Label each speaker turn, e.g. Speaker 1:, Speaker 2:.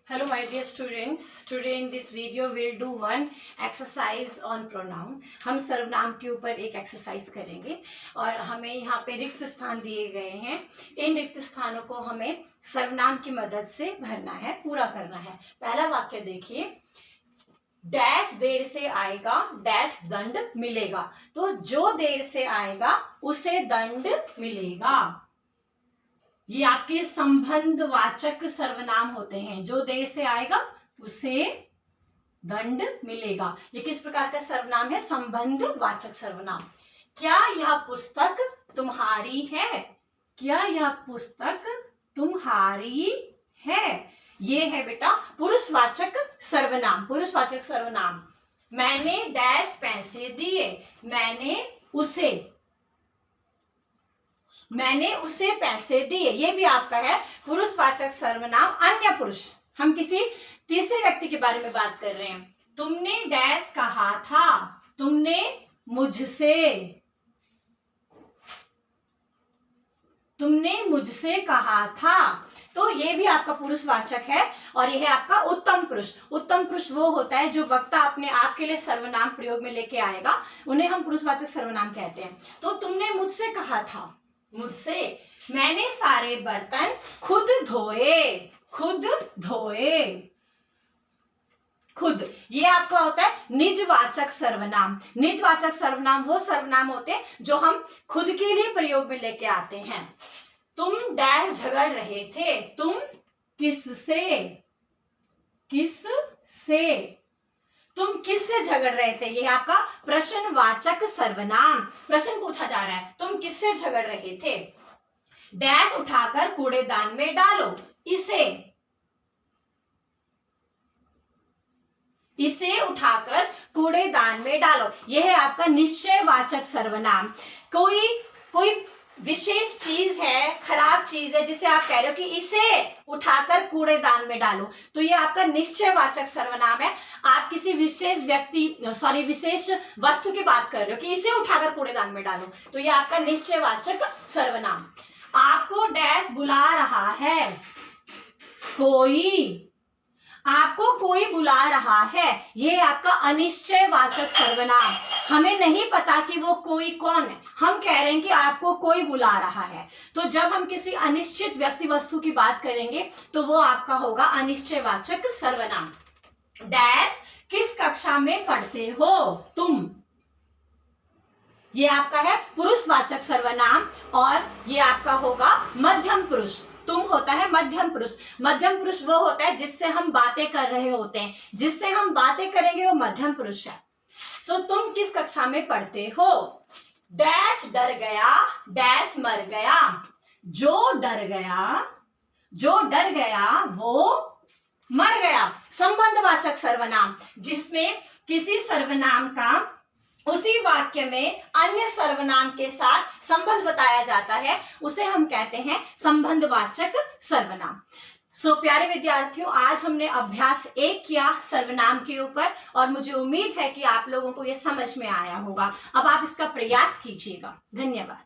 Speaker 1: Hello my dear students, today in this video we'll do one exercise on pronoun. हम सर्वनाम के ऊपर एक एक्सरसाइज करेंगे और हमें यहाँ पे रिक्त स्थान दिए गए हैं। इन रिक्त स्थानों को हमें सर्वनाम की मदद से भरना है, पूरा करना है। पहला वाक्य देखिए, डैश देर से आएगा, डैश दंड मिलेगा। तो जो देर से आएगा उसे दंड मिलेगा। ये आपके संबंधवाचक सर्वनाम होते हैं। जो देर से आएगा उसे दंड मिलेगा। ये किस प्रकार का सर्वनाम है? संबंधवाचक सर्वनाम। क्या यह पुस्तक तुम्हारी है? क्या यह पुस्तक तुम्हारी है? ये है बेटा पुरुषवाचक सर्वनाम। पुरुषवाचक सर्वनाम, मैंने डैश पैसे दिए, मैंने उसे पैसे दिए। ये भी आपका है पुरुषवाचक सर्वनाम। अन्य पुरुष, हम किसी तीसरे व्यक्ति के बारे में बात कर रहे हैं। तुमने डैश कहा था, तुमने मुझसे कहा था। तो ये भी आपका पुरुषवाचक है और यह है आपका उत्तम पुरुष। उत्तम पुरुष वो होता है जो वक्ता अपने आप के लिए सर्वनाम प्रयोग में लेके आएगा, उन्हें हम पुरुषवाचक सर्वनाम कहते हैं। तो तुमने मुझसे कहा था, मुझसे, मैंने सारे बर्तन खुद धोए, खुद। ये आपका होता है निजवाचक सर्वनाम। निजवाचक सर्वनाम वो सर्वनाम होते हैं जो हम खुद के लिए प्रयोग में लेके आते हैं। तुम डैश झगड़ रहे थे, तुम तुम किससे झगड़ रहे थे? ये आपका प्रश्नवाचक सर्वनाम। प्रश्न पूछा जा रहा है, तुम किससे झगड़ रहे थे? डैश उठाकर कूड़ेदान में डालो, इसे उठाकर कूड़ेदान में डालो। यह है आपका निश्चयवाचक सर्वनाम। कोई विशेष चीज है, खराब चीज है, जिसे आप कह रहे हो कि इसे उठाकर कूड़ेदान में डालो, तो ये आपका निश्चयवाचक सर्वनाम है। आप किसी विशेष विशेष वस्तु की बात कर रहे हो कि इसे उठाकर कूड़ेदान में डालो, तो ये आपका निश्चयवाचक सर्वनाम। आपको डैश बुला रहा है, आपको कोई बुला रहा है, ये आपका अनिश्चयवाचक सर्वनाम। हमें नहीं पता कि वो कोई कौन है, हम कह रहे हैं कि आपको कोई बुला रहा है। तो जब हम किसी अनिश्चित व्यक्ति वस्तु की बात करेंगे तो वो आपका होगा अनिश्चयवाचक सर्वनाम। डैश किस कक्षा में पढ़ते हो? तुम। ये आपका है पुरुषवाचक सर्वनाम और ये आपका होगा मध्यम पुरुष। तुम होता है मध्यम पुरुष। मध्यम पुरुष वो होता है जिससे हम बातें कर रहे होते हैं, जिससे हम बातें करेंगे वो मध्यम पुरुष है। सो तुम किस कक्षा में पढ़ते हो? डैश डर गया, डैश मर गया। जो डर गया वो मर गया। संबंधवाचक सर्वनाम, जिसमें किसी सर्वनाम का उसी वाक्य में अन्य सर्वनाम के साथ संबंध बताया जाता है, उसे हम कहते हैं संबंधवाचक सर्वनाम। सो प्यारे विद्यार्थियों, आज हमने अभ्यास 1 किया सर्वनाम के ऊपर और मुझे उम्मीद है कि आप लोगों को यह समझ में आया होगा। अब आप इसका प्रयास कीजिएगा। धन्यवाद।